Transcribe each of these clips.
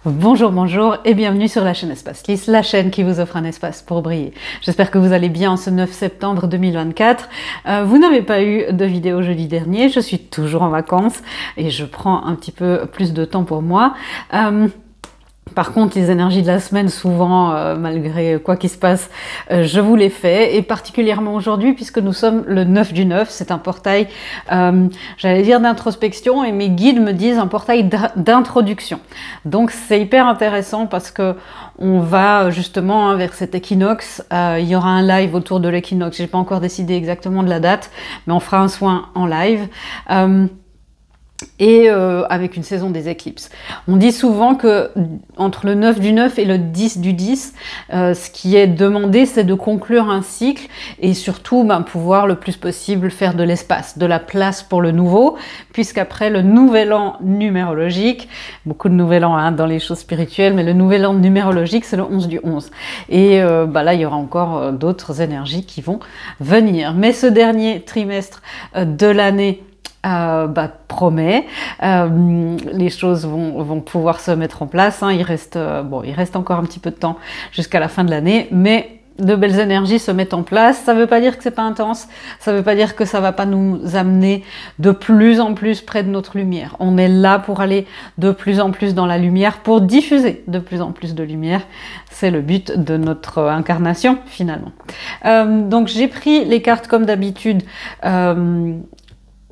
Bonjour, bonjour et bienvenue sur la chaîne Espace Lys, la chaîne qui vous offre un espace pour briller. J'espère que vous allez bien en ce 9 septembre 2024. Vous n'avez pas eu de vidéo jeudi dernier, je suis toujours en vacances et je prends un petit peu plus de temps pour moi. Par contre, les énergies de la semaine, souvent, malgré quoi qu'il se passe, je vous les fais, et particulièrement aujourd'hui, puisque nous sommes le 9 du 9, c'est un portail, j'allais dire d'introspection, et mes guides me disent un portail d'introduction. Donc c'est hyper intéressant parce que on va justement vers cet équinoxe, il y aura un live autour de l'équinoxe, j'ai pas encore décidé exactement de la date, mais on fera un soin en live. Et avec une saison des éclipses. On dit souvent que entre le 9 du 9 et le 10 du 10, ce qui est demandé, c'est de conclure un cycle et surtout pouvoir le plus possible faire de l'espace, de la place pour le nouveau, puisqu'après le nouvel an numérologique, beaucoup de nouvel an dans les choses spirituelles, mais le nouvel an numérologique, c'est le 11 du 11. Et là, il y aura encore d'autres énergies qui vont venir. Mais ce dernier trimestre de l'année promet, les choses vont pouvoir se mettre en place, hein. Il reste encore un petit peu de temps jusqu'à la fin de l'année, mais de belles énergies se mettent en place. Ça ne veut pas dire que c'est pas intense, ça ne veut pas dire que ça va pas nous amener de plus en plus près de notre lumière. On est là pour aller de plus en plus dans la lumière, pour diffuser de plus en plus de lumière. C'est le but de notre incarnation finalement. Donc j'ai pris les cartes comme d'habitude,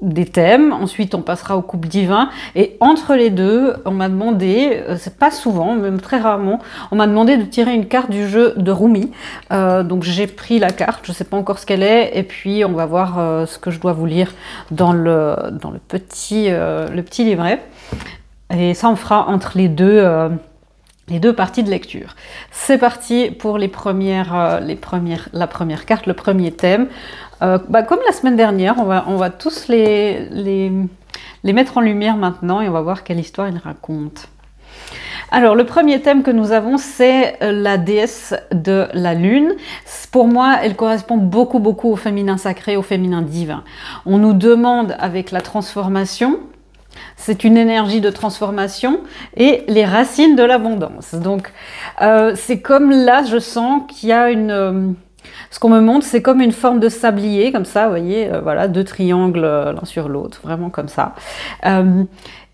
des thèmes, ensuite on passera au couple divin, et entre les deux, on m'a demandé, c'est pas souvent, même très rarement, on m'a demandé de tirer une carte du jeu de Rumi. Donc j'ai pris la carte, je sais pas encore ce qu'elle est, et puis on va voir ce que je dois vous lire dans le petit livret. Et ça on fera entre les deux parties de lecture. C'est parti pour la première carte, le premier thème. Comme la semaine dernière, on va tous les mettre en lumière maintenant et on va voir quelle histoire ils racontent. Alors, le premier thème que nous avons, c'est la déesse de la lune. Pour moi, elle correspond beaucoup au féminin sacré, au féminin divin. On nous demande avec la transformation, c'est une énergie de transformation et les racines de l'abondance. Donc, c'est comme là, je sens qu'il y a ce qu'on me montre, c'est comme une forme de sablier, comme ça, vous voyez, voilà, deux triangles l'un sur l'autre, vraiment comme ça.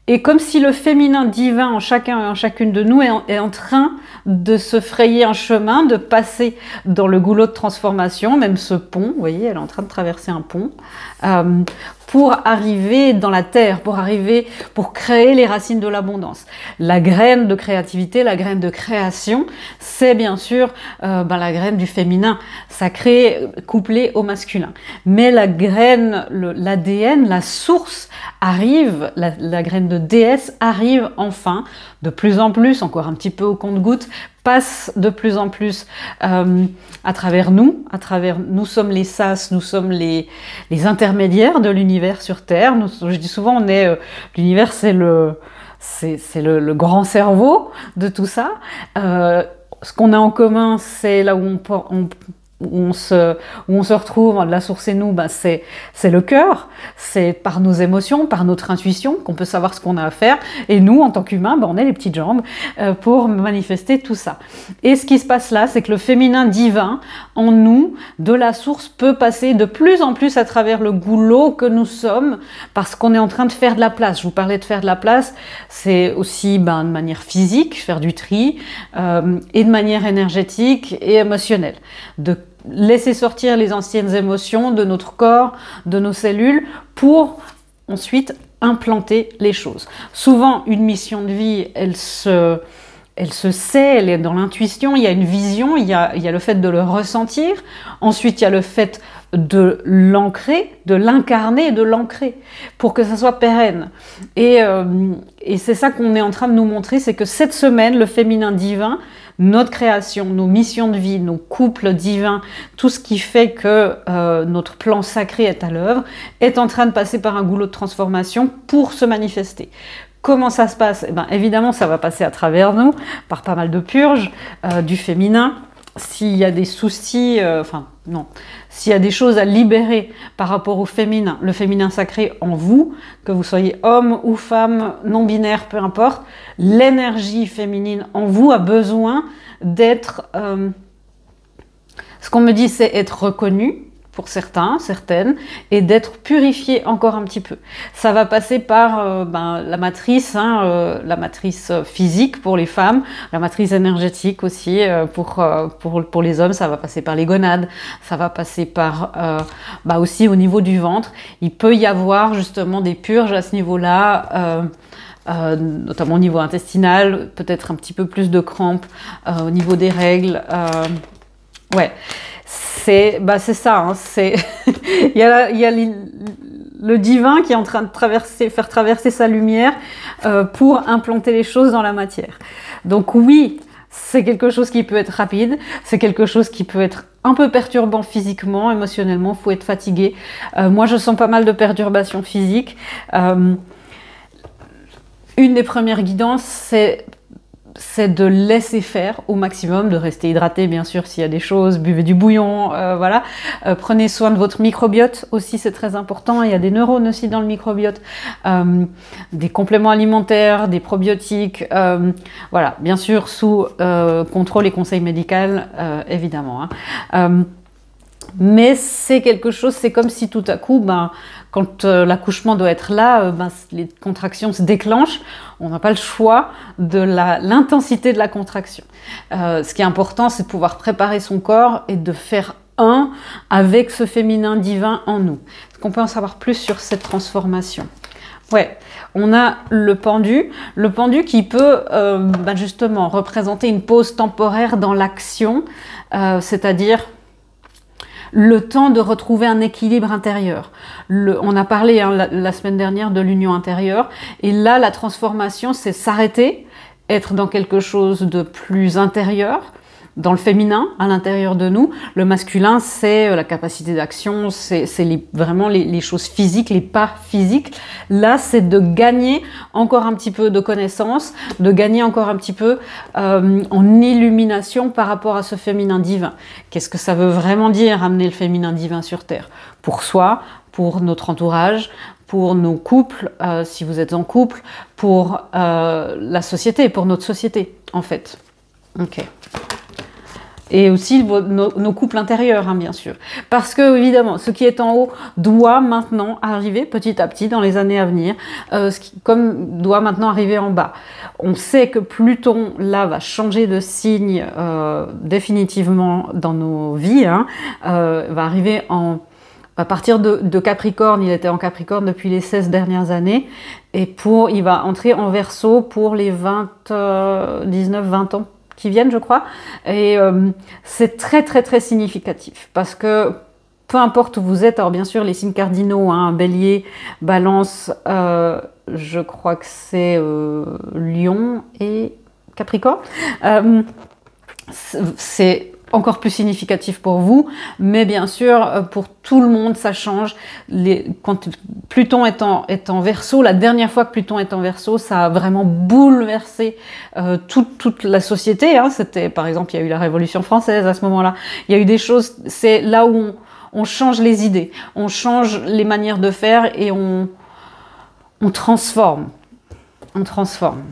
Et comme si le féminin divin en chacun et en chacune de nous est en train de se frayer un chemin, de passer dans le goulot de transformation, même ce pont, vous voyez, elle est en train de traverser un pont, pour arriver dans la terre, pour créer les racines de l'abondance. La graine de créativité, la graine de création, c'est bien sûr la graine du féminin sacré couplée au masculin. Mais la graine, l'ADN, la source arrive, la graine de déesse arrive enfin, de plus en plus, encore un petit peu au compte-gouttes, passe de plus en plus à travers nous. Nous sommes les sas, nous sommes les intermédiaires de l'univers sur Terre. Je dis souvent, l'univers, c'est le grand cerveau de tout ça. Ce qu'on a en commun, c'est là où on se retrouve, la source et nous, c'est le cœur, c'est par nos émotions, par notre intuition qu'on peut savoir ce qu'on a à faire, et nous, en tant qu'humains, on est les petites jambes pour manifester tout ça. Et ce qui se passe là, c'est que le féminin divin en nous, de la source, peut passer de plus en plus à travers le goulot que nous sommes, parce qu'on est en train de faire de la place. Je vous parlais de faire de la place, c'est aussi de manière physique, faire du tri, et de manière énergétique et émotionnelle, de laisser sortir les anciennes émotions de notre corps, de nos cellules, pour ensuite implanter les choses. Souvent, une mission de vie, elle se sait, elle est dans l'intuition, il y a une vision, il y a le fait de le ressentir, ensuite il y a le fait de l'ancrer, de l'incarner et de l'ancrer pour que ça soit pérenne. Et c'est ça qu'on est en train de nous montrer, c'est que cette semaine, le féminin divin, notre création, nos missions de vie, nos couples divins, tout ce qui fait que notre plan sacré est à l'œuvre, est en train de passer par un goulot de transformation pour se manifester. Comment ça se passe? Évidemment, ça va passer à travers nous, par pas mal de purges du féminin, s'il y a des soucis, enfin non, s'il y a des choses à libérer par rapport au féminin, le féminin sacré en vous, que vous soyez homme ou femme, non-binaire, peu importe, l'énergie féminine en vous a besoin d'être... ce qu'on me dit, c'est être reconnue, pour certains, certaines, et d'être purifié encore un petit peu. Ça va passer par la matrice, la matrice physique pour les femmes, la matrice énergétique aussi pour les hommes, ça va passer par les gonades, ça va passer par aussi au niveau du ventre. Il peut y avoir justement des purges à ce niveau-là, notamment au niveau intestinal, peut-être un petit peu plus de crampes, au niveau des règles. Ouais. C'est ça, hein, il y a le divin qui est en train de faire traverser sa lumière pour implanter les choses dans la matière. Donc oui, c'est quelque chose qui peut être rapide, c'est quelque chose qui peut être un peu perturbant physiquement, émotionnellement, il faut être fatigué. Moi, je sens pas mal de perturbations physiques. Une des premières guidances, c'est de laisser faire au maximum, de rester hydraté bien sûr s'il y a des choses, buvez du bouillon, voilà. Prenez soin de votre microbiote aussi, c'est très important, il y a des neurones aussi dans le microbiote, des compléments alimentaires, des probiotiques, voilà, bien sûr sous contrôle et conseil médical, évidemment. Hein. Mais c'est quelque chose, c'est comme si tout à coup, quand l'accouchement doit être là, les contractions se déclenchent. On n'a pas le choix de l'intensité de la contraction. Ce qui est important, c'est de pouvoir préparer son corps et de faire un avec ce féminin divin en nous. Est-ce qu'on peut en savoir plus sur cette transformation? Ouais, on a le pendu qui peut justement représenter une pause temporaire dans l'action, c'est-à-dire le temps de retrouver un équilibre intérieur. On a parlé la semaine dernière de l'union intérieure, et là la transformation c'est s'arrêter, être dans quelque chose de plus intérieur, dans le féminin, à l'intérieur de nous. Le masculin, c'est la capacité d'action, c'est vraiment les choses physiques, les pas physiques. Là, c'est de gagner encore un petit peu de connaissances, de gagner encore un petit peu en illumination par rapport à ce féminin divin. Qu'est-ce que ça veut vraiment dire, amener le féminin divin sur Terre? Pour soi, pour notre entourage, pour nos couples, si vous êtes en couple, pour la société, pour notre société, en fait. Ok. Et aussi nos couples intérieurs, hein, bien sûr. Parce que, évidemment, ce qui est en haut doit maintenant arriver petit à petit dans les années à venir, comme doit maintenant arriver en bas. On sait que Pluton, là, va changer de signe définitivement dans nos vies, hein, va arriver à partir de Capricorne. Il était en Capricorne depuis les 16 dernières années, et il va entrer en Verseau pour les 19-20 ans qui viennent, je crois, et c'est très très très significatif, parce que peu importe où vous êtes, alors bien sûr les signes cardinaux, hein, Bélier, Balance, je crois que c'est Lion et Capricorne, c'est encore plus significatif pour vous, mais bien sûr, pour tout le monde, ça change. Quand Pluton est en Verseau, la dernière fois que Pluton est en Verseau, ça a vraiment bouleversé toute la société. Hein. C'était, par exemple, il y a eu la Révolution française à ce moment-là. Il y a eu des choses, c'est là où on change les idées, on change les manières de faire et on transforme. On transforme.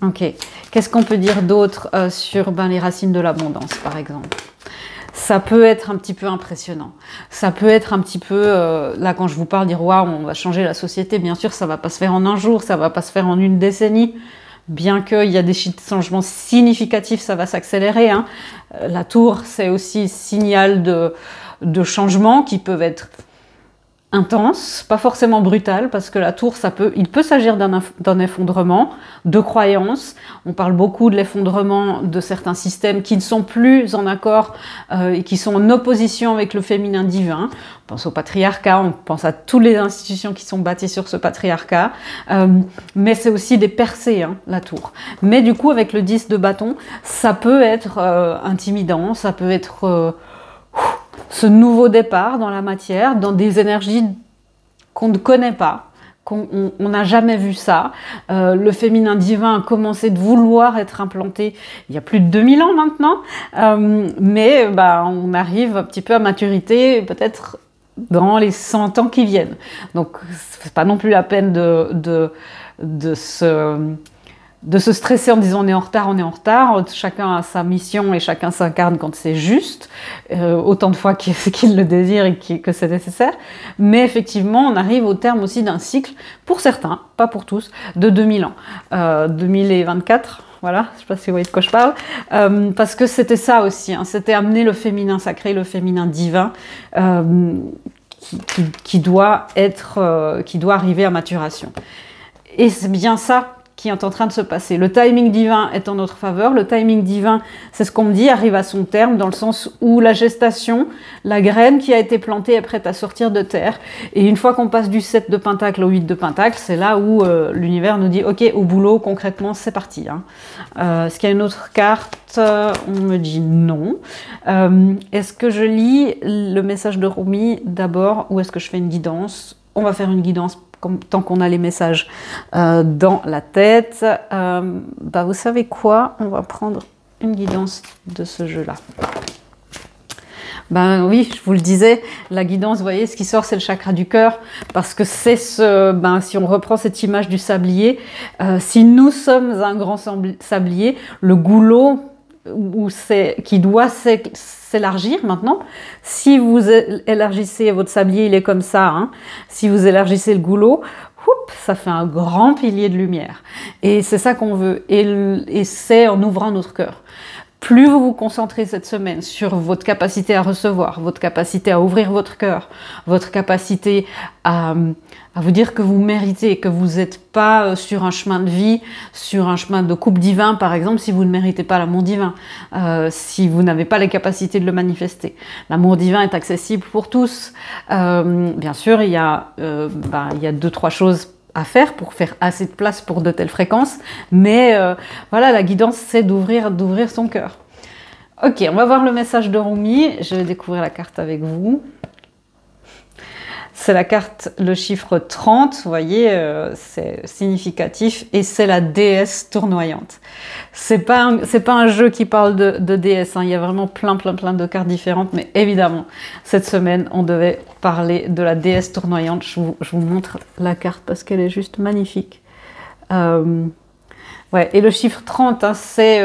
Ok. Qu'est-ce qu'on peut dire d'autre sur les racines de l'abondance, par exemple? Ça peut être un petit peu impressionnant. Ça peut être un petit peu, là quand je vous parle, dire waouh, on va changer la société. Bien sûr, ça va pas se faire en un jour, ça va pas se faire en une décennie. Bien qu'il y a des changements significatifs, ça va s'accélérer. Hein. La tour, c'est aussi signal de changements qui peuvent être intense, pas forcément brutal, parce que la tour, il peut s'agir d'un effondrement de croyances. On parle beaucoup de l'effondrement de certains systèmes qui ne sont plus en accord et qui sont en opposition avec le féminin divin. On pense au patriarcat, on pense à toutes les institutions qui sont bâties sur ce patriarcat, mais c'est aussi des percées, hein, la tour. Mais du coup, avec le 10 de bâton, ça peut être intimidant, ça peut être ce nouveau départ dans la matière, dans des énergies qu'on ne connaît pas, qu'on n'a jamais vu ça. Le féminin divin a commencé de vouloir être implanté il y a plus de 2000 ans maintenant, mais on arrive un petit peu à maturité, peut-être dans les 100 ans qui viennent. Donc, c'est pas non plus la peine de se stresser en disant on est en retard. Chacun a sa mission et chacun s'incarne quand c'est juste, autant de fois qu'il le désire et que c'est nécessaire. Mais effectivement, on arrive au terme aussi d'un cycle, pour certains, pas pour tous, de 2000 ans. 2024, voilà, je ne sais pas si vous voyez de quoi je parle, parce que c'était ça aussi, hein, c'était amener le féminin sacré, le féminin divin, qui doit arriver à maturation. Et c'est bien ça qui est en train de se passer. Le timing divin est en notre faveur. Le timing divin, c'est ce qu'on me dit, arrive à son terme, dans le sens où la gestation, la graine qui a été plantée est prête à sortir de terre. Et une fois qu'on passe du 7 de pentacle au 8 de pentacle, c'est là où l'univers nous dit « Ok, au boulot, concrètement, c'est parti. Hein. » Est-ce qu'il y a une autre carte? On me dit non. Est-ce que je lis le message de Rumi d'abord ou est-ce que je fais une guidance? On va faire une guidance tant qu'on a les messages dans la tête. Vous savez quoi? On va prendre une guidance de ce jeu-là. Oui, je vous le disais, la guidance, vous voyez, ce qui sort, c'est le chakra du cœur, parce que c'est si on reprend cette image du sablier, si nous sommes un grand sablier, le goulot qui doit s'élargir maintenant. Si vous élargissez votre sablier, il est comme ça. Hein. Si vous élargissez le goulot, ça fait un grand pilier de lumière. Et c'est ça qu'on veut. Et c'est en ouvrant notre cœur. Plus vous vous concentrez cette semaine sur votre capacité à recevoir, votre capacité à ouvrir votre cœur, votre capacité à vous dire que vous méritez, que vous n'êtes pas sur un chemin de vie, sur un chemin de couple divin, par exemple, si vous ne méritez pas l'amour divin, si vous n'avez pas les capacités de le manifester. L'amour divin est accessible pour tous. Bien sûr, il y a 2-3 choses à faire pour faire assez de place pour de telles fréquences, mais voilà, la guidance, c'est d'ouvrir son cœur. Ok, on va voir le message de Rumi. Je vais découvrir la carte avec vous. C'est la carte, le chiffre 30, vous voyez, c'est significatif, et c'est la déesse tournoyante. C'est pas un jeu qui parle de déesse, hein. Il y a vraiment plein de cartes différentes, mais évidemment, cette semaine, on devait parler de la déesse tournoyante. Je vous montre la carte parce qu'elle est juste magnifique. Ouais, et le chiffre 30, hein, c'est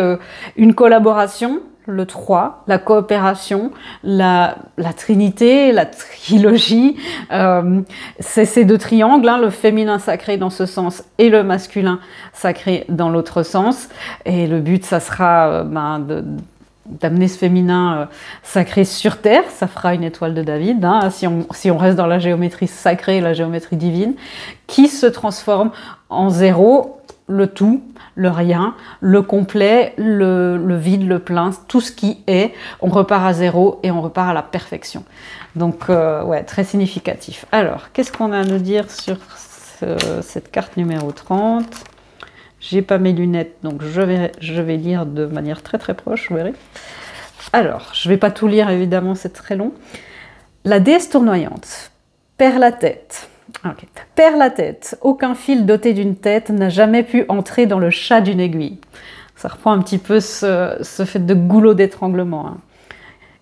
une collaboration. Le 3, la coopération, la trinité, la trilogie, c'est ces deux triangles, hein, le féminin sacré dans ce sens et le masculin sacré dans l'autre sens. Et le but, ça sera d'amener ce féminin sacré sur Terre, ça fera une étoile de David, hein, si on reste dans la géométrie sacrée, la géométrie divine, qui se transforme en zéro, le tout, le rien, le complet, le vide, le plein, tout ce qui est, on repart à zéro et on repart à la perfection. Donc, ouais, très significatif. Alors, qu'est-ce qu'on a à nous dire sur cette carte numéro 30? J'ai pas mes lunettes, donc je vais lire de manière très proche, vous verrez. Alors, je vais pas tout lire, évidemment, c'est très long. La déesse tournoyante perd la tête. Okay. Perd la tête. Aucun fil doté d'une tête n'a jamais pu entrer dans le chat d'une aiguille. Ça reprend un petit peu ce fait de goulot d'étranglement. Hein.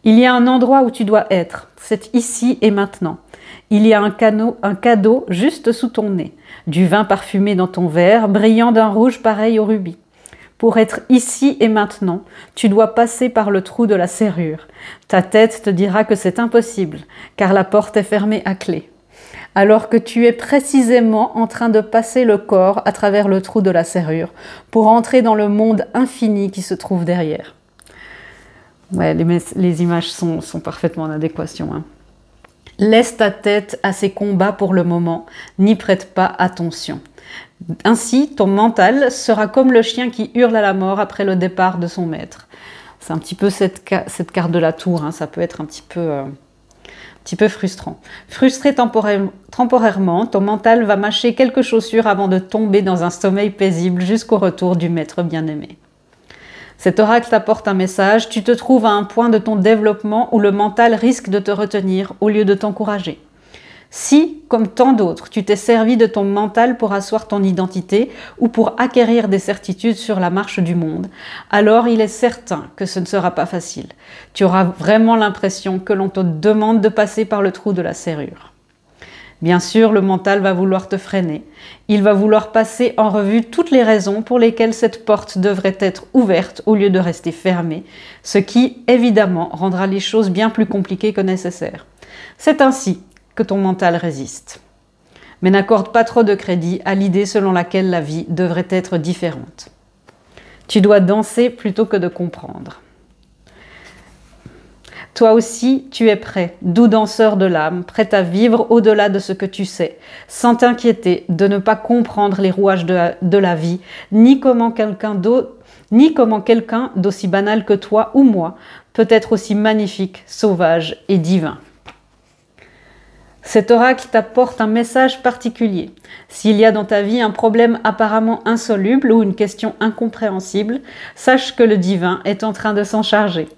Il y a un endroit où tu dois être. C'est ici et maintenant. Il y a un cadeau juste sous ton nez. Du vin parfumé dans ton verre, brillant d'un rouge pareil au rubis. Pour être ici et maintenant, tu dois passer par le trou de la serrure. Ta tête te dira que c'est impossible, car la porte est fermée à clé. Alors que tu es précisément en train de passer le corps à travers le trou de la serrure pour entrer dans le monde infini qui se trouve derrière. Ouais, les images sont parfaitement en adéquation. Hein. Laisse ta tête à ces combats pour le moment, n'y prête pas attention. Ainsi, ton mental sera comme le chien qui hurle à la mort après le départ de son maître. C'est un petit peu cette carte de la tour, hein, ça peut être un petit peu frustrant. Frustré temporairement, ton mental va mâcher quelques chaussures avant de tomber dans un sommeil paisible jusqu'au retour du maître bien-aimé. Cet oracle t'apporte un message, tu te trouves à un point de ton développement où le mental risque de te retenir au lieu de t'encourager. Si, comme tant d'autres, tu t'es servi de ton mental pour asseoir ton identité ou pour acquérir des certitudes sur la marche du monde, alors il est certain que ce ne sera pas facile. Tu auras vraiment l'impression que l'on te demande de passer par le trou de la serrure. Bien sûr, le mental va vouloir te freiner. Il va vouloir passer en revue toutes les raisons pour lesquelles cette porte devrait être ouverte au lieu de rester fermée, ce qui, évidemment, rendra les choses bien plus compliquées que nécessaire. C'est ainsi que ton mental résiste. Mais n'accorde pas trop de crédit à l'idée selon laquelle la vie devrait être différente. Tu dois danser plutôt que de comprendre. Toi aussi, tu es prêt, doux danseur de l'âme, prêt à vivre au-delà de ce que tu sais, sans t'inquiéter de ne pas comprendre les rouages de la vie, ni comment quelqu'un d'aussi banal que toi ou moi peut être aussi magnifique, sauvage et divin. Cet oracle t'apporte un message particulier. S'il y a dans ta vie un problème apparemment insoluble ou une question incompréhensible, sache que le divin est en train de s'en charger.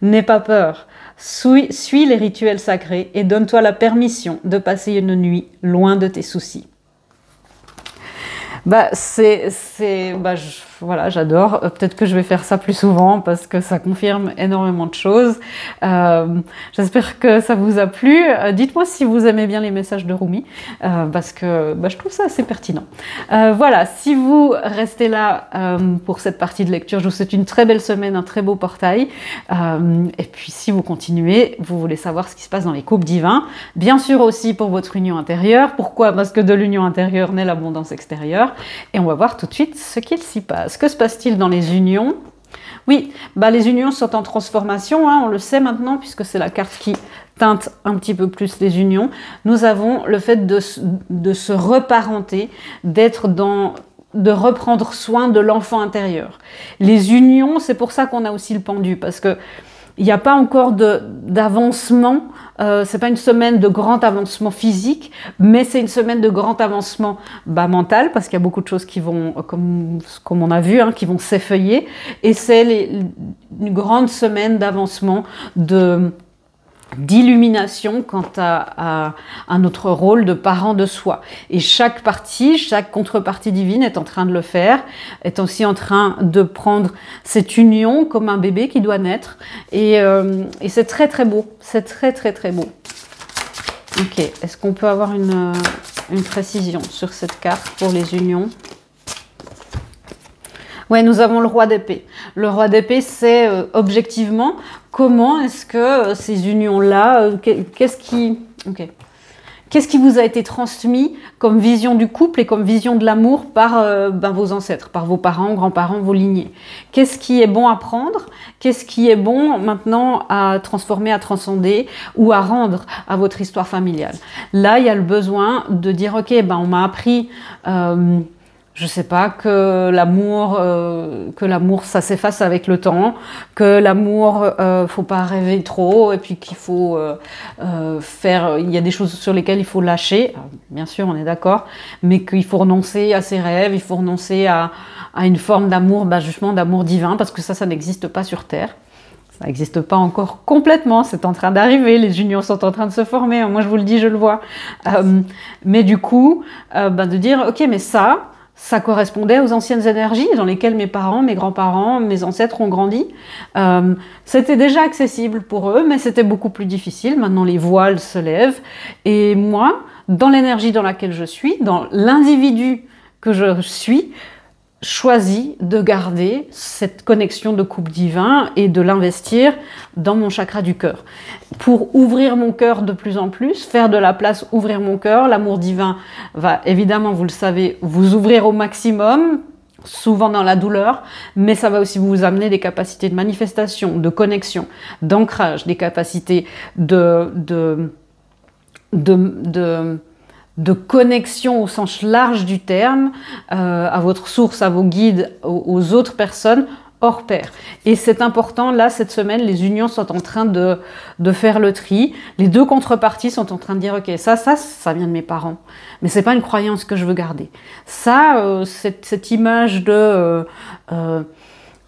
N'aie pas peur, suis les rituels sacrés et donne-toi la permission de passer une nuit loin de tes soucis. Voilà, j'adore. Peut-être que je vais faire ça plus souvent parce que ça confirme énormément de choses. J'espère que ça vous a plu. Dites-moi si vous aimez bien les messages de Rumi parce que je trouve ça assez pertinent. Voilà, si vous restez là pour cette partie de lecture, je vous souhaite une très belle semaine, un très beau portail. Et puis si vous continuez, vous voulez savoir ce qui se passe dans les couples divins, bien sûr aussi pour votre union intérieure. Pourquoi? Parce que de l'union intérieure naît l'abondance extérieure. Et on va voir tout de suite ce qu'il s'y passe. Que se passe-t-il dans les unions? Oui, les unions sont en transformation, hein, on le sait maintenant, puisque c'est la carte qui teinte un petit peu plus les unions. Nous avons le fait de se reparenter, de reprendre soin de l'enfant intérieur. Les unions, c'est pour ça qu'on a aussi le pendu, parce que il n'y a pas encore d'avancement, c'est pas une semaine de grand avancement physique, mais c'est une semaine de grand avancement mental, parce qu'il y a beaucoup de choses qui vont, comme on a vu, hein, qui vont s'effeuiller, et c'est une grande semaine d'avancement, d'illumination quant à notre rôle de parent de soi. Et chaque contrepartie divine est en train de le faire, est aussi en train de prendre cette union comme un bébé qui doit naître. Et c'est très très beau, c'est très très très beau. Ok, est-ce qu'on peut avoir une précision sur cette carte pour les unions? Ouais, nous avons le roi d'épée. Le roi d'épée, c'est objectivement comment est-ce que ces unions-là, qu'est-ce qui vous a été transmis comme vision du couple et comme vision de l'amour par vos ancêtres, par vos parents, grands-parents, vos lignées? Qu'est-ce qui est bon à prendre? Qu'est-ce qui est bon maintenant à transformer, à transcender ou à rendre à votre histoire familiale? Là, il y a le besoin de dire, ok, on m'a appris... je sais pas, que l'amour, ça s'efface avec le temps, que l'amour, faut pas rêver trop, et puis qu'il faut il y a des choses sur lesquelles il faut lâcher, alors, bien sûr, on est d'accord, mais qu'il faut renoncer à ses rêves, il faut renoncer à une forme d'amour, justement d'amour divin, parce que ça n'existe pas sur Terre. Ça n'existe pas encore complètement, c'est en train d'arriver, les unions sont en train de se former, moi je vous le dis, je le vois. Mais du coup, de dire, ok, mais ça correspondait aux anciennes énergies dans lesquelles mes parents, mes grands-parents, mes ancêtres ont grandi. C'était déjà accessible pour eux, mais c'était beaucoup plus difficile. Maintenant, les voiles se lèvent. Et moi, dans l'énergie dans laquelle je suis, dans l'individu que je suis, choisis de garder cette connexion de couple divin et de l'investir dans mon chakra du cœur. Pour ouvrir mon cœur de plus en plus, faire de la place, ouvrir mon cœur, l'amour divin va évidemment, vous le savez, vous ouvrir au maximum, souvent dans la douleur, mais ça va aussi vous amener des capacités de manifestation, de connexion, d'ancrage, des capacités de connexion au sens large du terme, à votre source, à vos guides, aux autres personnes hors pair. Et c'est important, là, cette semaine, les unions sont en train de faire le tri. Les deux contreparties sont en train de dire, ok, ça vient de mes parents, mais c'est pas une croyance que je veux garder. Ça, cette image de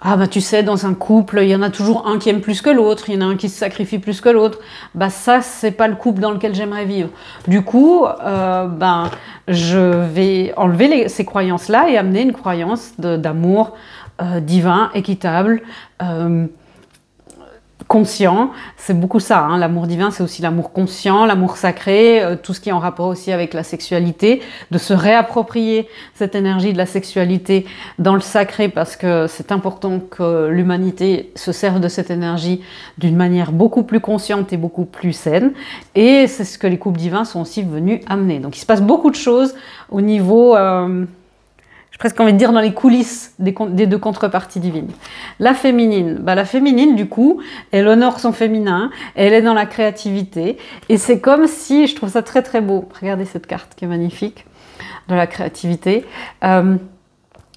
ah bah tu sais, dans un couple, il y en a toujours un qui aime plus que l'autre, il y en a un qui se sacrifie plus que l'autre. Bah ça, c'est pas le couple dans lequel j'aimerais vivre. Du coup, ben je vais enlever ces croyances-là et amener une croyance d'amour divin, équitable, conscient. C'est beaucoup ça, hein. L'amour divin, c'est aussi l'amour conscient, l'amour sacré, tout ce qui est en rapport aussi avec la sexualité, de se réapproprier cette énergie de la sexualité dans le sacré, parce que c'est important que l'humanité se serve de cette énergie d'une manière beaucoup plus consciente et beaucoup plus saine. Et c'est ce que les couples divins sont aussi venus amener. Donc il se passe beaucoup de choses au niveau... presque envie de dire dans les coulisses des deux contreparties divines. La féminine, bah la féminine du coup, elle honore son féminin, elle est dans la créativité, et c'est comme si, je trouve ça très très beau, regardez cette carte qui est magnifique, de la créativité,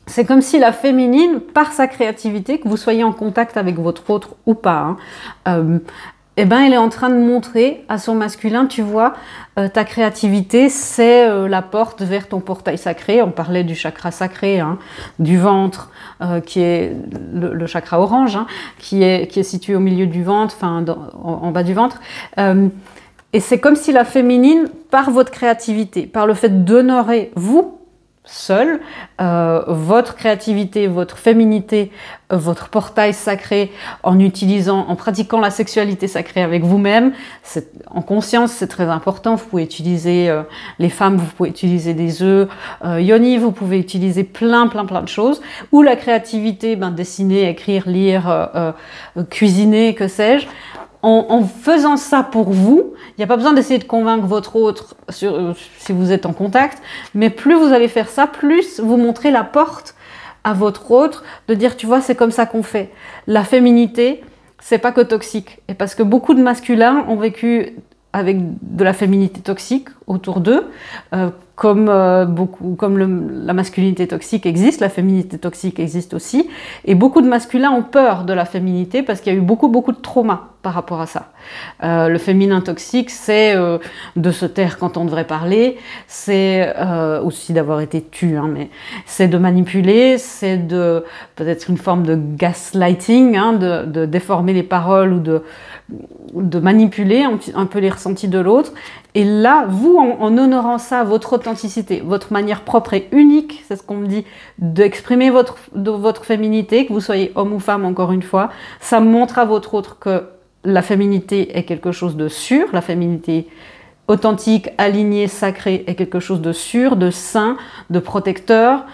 c'est comme si la féminine, par sa créativité, que vous soyez en contact avec votre autre ou pas, hein, eh ben, elle est en train de montrer à son masculin, tu vois, ta créativité, c'est la porte vers ton portail sacré. On parlait du chakra sacré, hein, du ventre, qui est le chakra orange, hein, qui est situé au milieu du ventre, enfin en bas du ventre. Et c'est comme si la féminine, par votre créativité, par le fait d'honorer vous, seul, votre créativité, votre féminité, votre portail sacré, en pratiquant la sexualité sacrée avec vous-même, en conscience, c'est très important. Vous pouvez utiliser, les femmes, vous pouvez utiliser des œufs, yoni, vous pouvez utiliser plein de choses, ou la créativité, ben, dessiner, écrire, lire, cuisiner, que sais-je. En faisant ça pour vous, il n'y a pas besoin d'essayer de convaincre votre autre si vous êtes en contact, mais plus vous allez faire ça, plus vous montrez la porte à votre autre de dire, tu vois, c'est comme ça qu'on fait. La féminité, c'est pas que toxique. Et parce que beaucoup de masculins ont vécu avec de la féminité toxique autour d'eux, comme la masculinité toxique existe, la féminité toxique existe aussi, et beaucoup de masculins ont peur de la féminité parce qu'il y a eu beaucoup de traumas par rapport à ça. Le féminin toxique, c'est de se taire quand on devrait parler, c'est aussi d'avoir été tu, hein, mais c'est de manipuler, c'est de peut-être une forme de gaslighting, hein, de déformer les paroles ou de manipuler un peu les ressentis de l'autre. Et là, vous, en honorant ça, votre authenticité, votre manière propre et unique, c'est ce qu'on me dit, d'exprimer votre féminité, que vous soyez homme ou femme, encore une fois, ça montre à votre autre que la féminité est quelque chose de sûr, la féminité authentique, alignée, sacrée est quelque chose de sûr, de sain, de protecteur,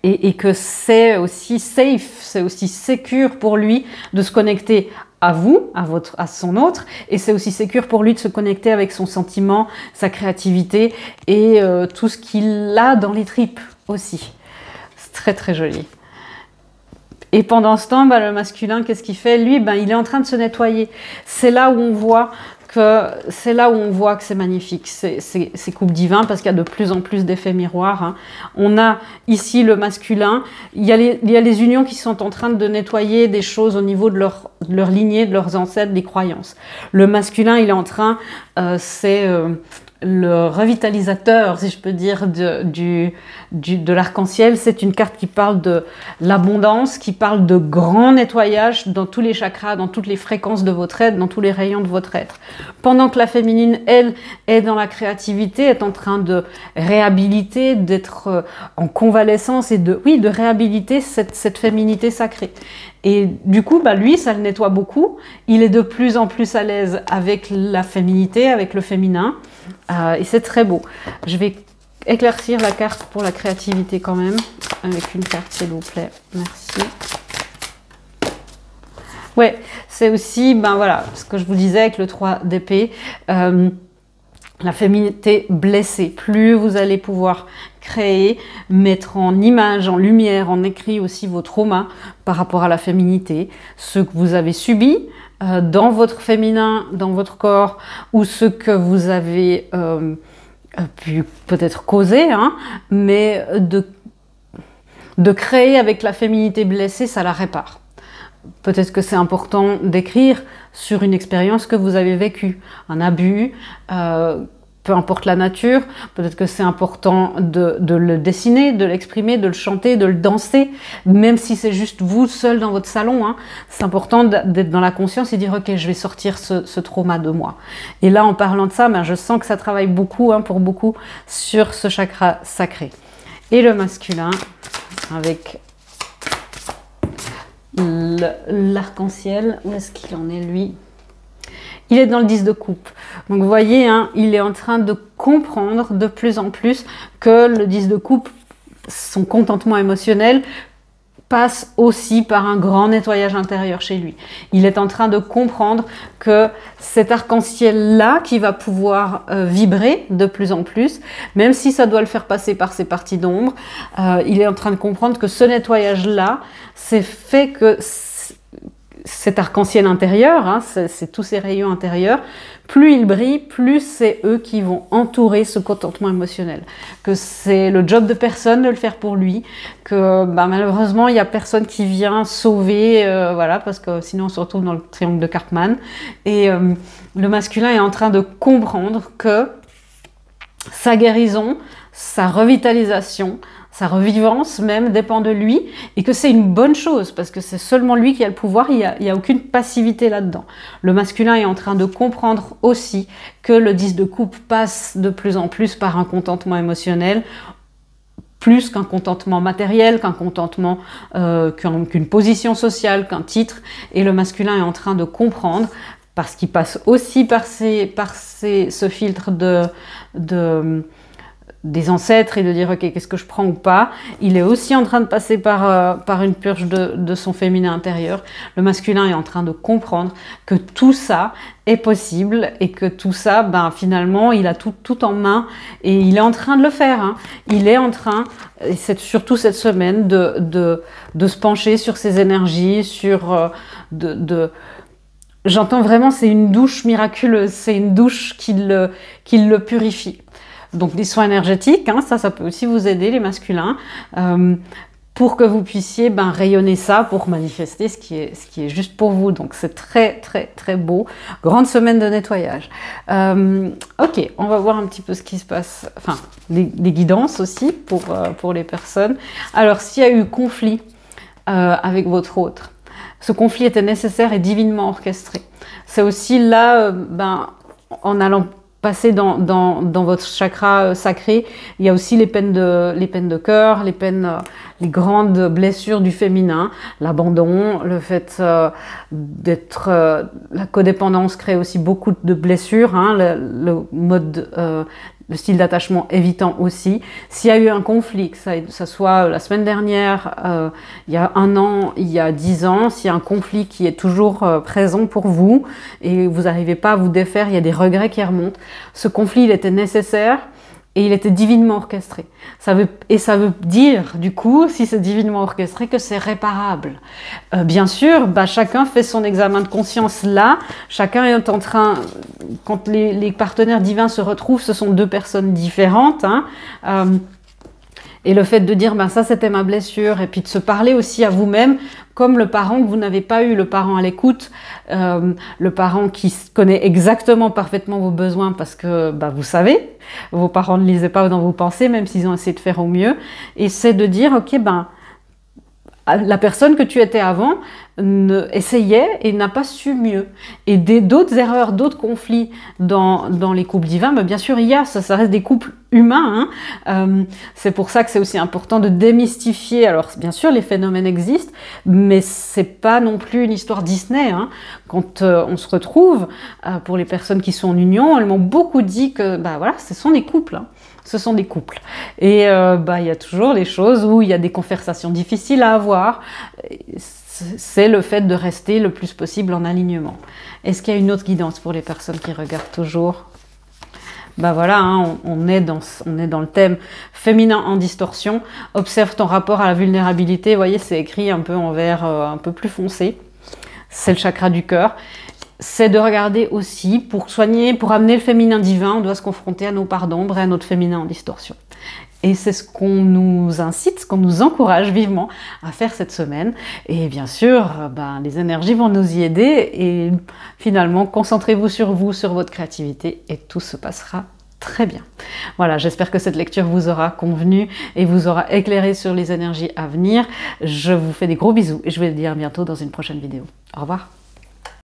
et que c'est aussi safe, c'est aussi sécure pour lui de se connecter à vous, à son autre, et c'est aussi sécure pour lui de se connecter avec son sentiment, sa créativité et tout ce qu'il a dans les tripes aussi. C'est très très joli. Et pendant ce temps, bah, le masculin, qu'est-ce qu'il fait? Lui, bah, il est en train de se nettoyer. C'est là où on voit que c'est magnifique, ces couples divins, parce qu'il y a de plus en plus d'effets miroirs, hein. On a ici le masculin, il y a les unions qui sont en train de nettoyer des choses au niveau de leur lignée, de leurs ancêtres, des croyances. Le masculin, il est en train, c'est le revitalisateur, si je peux dire, de l'arc-en-ciel. C'est une carte qui parle de l'abondance, qui parle de grand nettoyage dans tous les chakras, dans toutes les fréquences de votre être, dans tous les rayons de votre être. Pendant que la féminine, elle, est dans la créativité, est en train de réhabiliter, d'être en convalescence et de réhabiliter cette féminité sacrée. Et du coup, bah, lui, ça le nettoie beaucoup. Il est de plus en plus à l'aise avec la féminité, avec le féminin. Et c'est très beau. Je vais éclaircir la carte pour la créativité quand même, avec une carte, s'il vous plaît. Merci. Ouais, c'est aussi, ben voilà, ce que je vous disais avec le 3 d'épée. La féminité blessée, plus vous allez pouvoir créer, mettre en image, en lumière, en écrit aussi vos traumas par rapport à la féminité, ce que vous avez subi dans votre féminin, dans votre corps, ou ce que vous avez pu peut-être causer, hein, mais de créer avec la féminité blessée, ça la répare. Peut-être que c'est important d'écrire sur une expérience que vous avez vécue, un abus, peu importe la nature, peut-être que c'est important de le dessiner, de l'exprimer, de le chanter, de le danser, même si c'est juste vous seul dans votre salon, hein. C'est important d'être dans la conscience et dire ok, je vais sortir ce trauma de moi. Et là, en parlant de ça, ben, je sens que ça travaille beaucoup, hein, pour beaucoup, sur ce chakra sacré. Et le masculin, avec l'arc-en-ciel, où est-ce qu'il en est lui? Il est dans le 10 de coupe. Donc vous voyez, hein, il est en train de comprendre de plus en plus que le 10 de coupe, son contentement émotionnel, passe aussi par un grand nettoyage intérieur chez lui. Il est en train de comprendre que cet arc-en-ciel-là, qui va pouvoir vibrer de plus en plus, même si ça doit le faire passer par ses parties d'ombre, il est en train de comprendre que ce nettoyage-là, c'est fait que cet arc-en-ciel intérieur, hein, c'est tous ces rayons intérieurs, plus ils brillent, plus c'est eux qui vont entourer ce contentement émotionnel. Que c'est le job de personne de le faire pour lui, que bah, malheureusement il n'y a personne qui vient sauver, voilà, parce que sinon on se retrouve dans le triangle de Karpman. Et le masculin est en train de comprendre que sa guérison, sa revitalisation, sa revivance même dépend de lui et que c'est une bonne chose parce que c'est seulement lui qui a le pouvoir, il n'y a aucune passivité là-dedans. Le masculin est en train de comprendre aussi que le 10 de coupe passe de plus en plus par un contentement émotionnel, plus qu'un contentement matériel, qu'un contentement, qu'une position sociale, qu'un titre. Et le masculin est en train de comprendre, parce qu'il passe aussi par ce filtre des ancêtres et de dire ok, qu'est-ce que je prends ou pas. Il est aussi en train de passer par une purge de son féminin intérieur. Le masculin est en train de comprendre que tout ça est possible et que tout ça, ben, finalement, il a tout en main et il est en train de le faire, hein. Il est en train, et c'est surtout cette semaine, de se pencher sur ses énergies, sur j'entends vraiment, c'est une douche miraculeuse, c'est une douche qui le purifie. Donc des soins énergétiques, hein, ça peut aussi vous aider les masculins, pour que vous puissiez rayonner ça, pour manifester ce qui est juste pour vous. Donc c'est très très très beau. Grande semaine de nettoyage. Ok, on va voir un petit peu ce qui se passe, enfin des guidances aussi pour les personnes. Alors s'il y a eu conflit avec votre autre, ce conflit était nécessaire et divinement orchestré. C'est aussi là, en allant passer dans votre chakra sacré, il y a aussi les peines de cœur, les grandes blessures du féminin, l'abandon, le fait d'être... la codépendance crée aussi beaucoup de blessures, hein, le style d'attachement évitant aussi. S'il y a eu un conflit, que ça soit la semaine dernière, il y a 1 an, il y a 10 ans, s'il y a un conflit qui est toujours présent pour vous et vous n'arrivez pas à vous défaire, il y a des regrets qui remontent, ce conflit il était nécessaire et il était divinement orchestré. Ça veut dire, du coup, si c'est divinement orchestré, que c'est réparable. Bien sûr, chacun fait son examen de conscience là. Chacun est en train... Quand les partenaires divins se retrouvent, ce sont 2 personnes différentes, hein. Et le fait de dire, ça c'était ma blessure, et puis de se parler aussi à vous-même, comme le parent que vous n'avez pas eu, le parent à l'écoute, le parent qui connaît exactement, parfaitement vos besoins, parce que vous savez, vos parents ne lisaient pas dans vos pensées, même s'ils ont essayé de faire au mieux, et c'est de dire, ok, la personne que tu étais avant essayait et n'a pas su mieux. Et d'autres erreurs, d'autres conflits dans les couples divins, bien sûr, ça reste des couples humains, hein. C'est pour ça que c'est aussi important de démystifier. Alors, bien sûr, les phénomènes existent, mais c'est pas non plus une histoire Disney, hein. Quand on se retrouve, pour les personnes qui sont en union, elles m'ont beaucoup dit que, voilà, ce sont des couples, hein. Ce sont des couples. Et il y a toujours les choses où il y a des conversations difficiles à avoir. C'est le fait de rester le plus possible en alignement. Est-ce qu'il y a une autre guidance pour les personnes qui regardent toujours? Voilà, hein, on est dans le thème féminin en distorsion. Observe ton rapport à la vulnérabilité. Vous voyez, c'est écrit un peu en vert un peu plus foncé. C'est le chakra du cœur. C'est de regarder aussi, pour soigner, pour amener le féminin divin, on doit se confronter à nos parts d'ombre et à notre féminin en distorsion. Et c'est ce qu'on nous incite, ce qu'on nous encourage vivement à faire cette semaine. Et bien sûr, les énergies vont nous y aider. Et finalement, concentrez-vous, sur votre créativité et tout se passera très bien. Voilà, j'espère que cette lecture vous aura convenu et vous aura éclairé sur les énergies à venir. Je vous fais des gros bisous et je vous dis à bientôt dans une prochaine vidéo. Au revoir.